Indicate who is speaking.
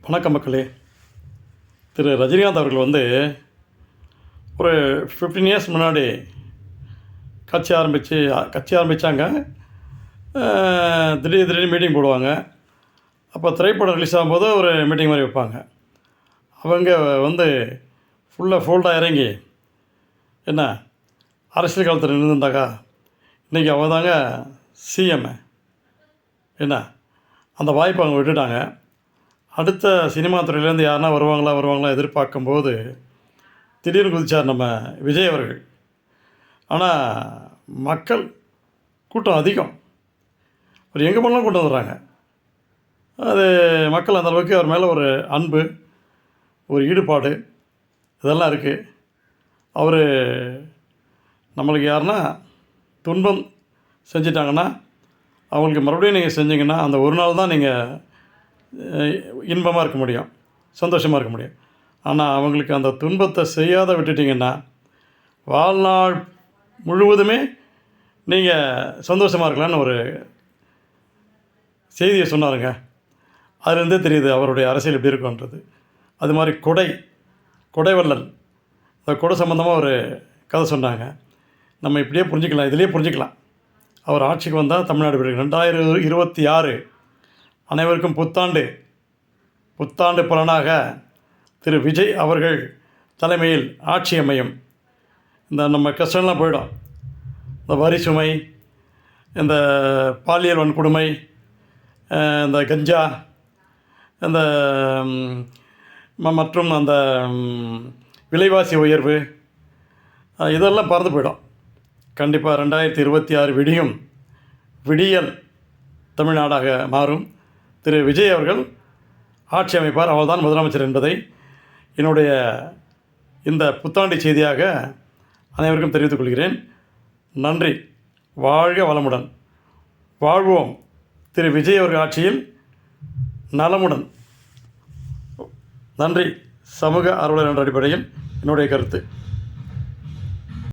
Speaker 1: வணக்கம் மக்களே. திரு ரஜினிகாந்த் அவர்கள் ஒரு 15 இயர்ஸ் முன்னாடி கட்சி ஆரம்பித்தாங்க. திடீர்னு மீட்டிங் போடுவாங்க. அப்போ திரைப்படம் ரிலீஸ் ஆகும்போது ஒரு மீட்டிங் மாதிரி வைப்பாங்க. அவங்க ஃபுல்லாக ஃபோல்டாக இறங்கி என்ன அரசியல் காலத்தில் இருந்திருந்தாக்கா இன்றைக்கி அவங்க தாங்க சிஎம். என்ன அந்த வாய்ப்பை அவங்க விட்டுட்டாங்க. அடுத்த சினிமா துறையிலேருந்து யாருன்னா வருவாங்களா எதிர்பார்க்கும்போது திடீர்னு குதிச்சார் நம்ம விஜய் அவர்கள். ஆனால் மக்கள் கூட்டம் அதிகம். அவர் எங்கே போனாலும் கொண்டு வந்துடுறாங்க. அது மக்கள் அந்த அளவுக்கு அவர் மேலே ஒரு அன்பு, ஒரு ஈடுபாடு இதெல்லாம் இருக்குது. அவர் நம்மளுக்கு யாருன்னா துன்பம் செஞ்சிட்டாங்கன்னா அவங்களுக்கு மறுபடியும் நீங்கள் செஞ்சிங்கன்னா அந்த ஒரு நாள் தான் நீங்கள் இன்பமாக இருக்க முடியும், சந்தோஷமாக இருக்க முடியும். ஆனால் அவங்களுக்கு அந்த துன்பத்தை செய்யாத விட்டுட்டிங்கன்னா வாழ்நாள் முழுவதுமே நீங்கள் சந்தோஷமாக இருக்கலான்னு ஒரு செய்தியை சொன்னாருங்க. அதுலேருந்தே தெரியுது அவருடைய அரசியல் எப்படி இருக்குன்றது. அது மாதிரி கொடைவள்ளல் அந்த கொடை சம்மந்தமாக ஒரு கதை சொன்னாங்க. நம்ம இப்படியே புரிஞ்சிக்கலாம், இதிலே புரிஞ்சிக்கலாம். அவர் ஆட்சிக்கு வந்தால் தமிழ்நாடு பிறகு 2026 அனைவருக்கும் புத்தாண்டு பலனாக திரு விஜய் அவர்கள் தலைமையில் ஆட்சி அமையும். இந்த நம்ம கஷ்டம்லாம் போயிடும். இந்த வரி சுமை, இந்த பாலியல் வன்கொடுமை, இந்த கஞ்சா, இந்த மற்றும் அந்த விலைவாசி உயர்வு இதெல்லாம் பறந்து போயிடும். கண்டிப்பாக 2026 விடியல் தமிழ்நாடாக மாறும். திரு விஜய் அவர்கள் ஆட்சி அமைப்பார். அவர்தான் முதலமைச்சர் என்பதை என்னுடைய இந்த புத்தாண்டு செய்தியாக அனைவருக்கும் தெரிவித்துக் கொள்கிறேன். நன்றி. வாழ்க வளமுடன். வாழ்வோம் திரு விஜய் அவர்கள் ஆட்சியில் நலமுடன். நன்றி. சமூக ஆர்வலர் என்ற அடிப்படையில் என்னுடைய கருத்து.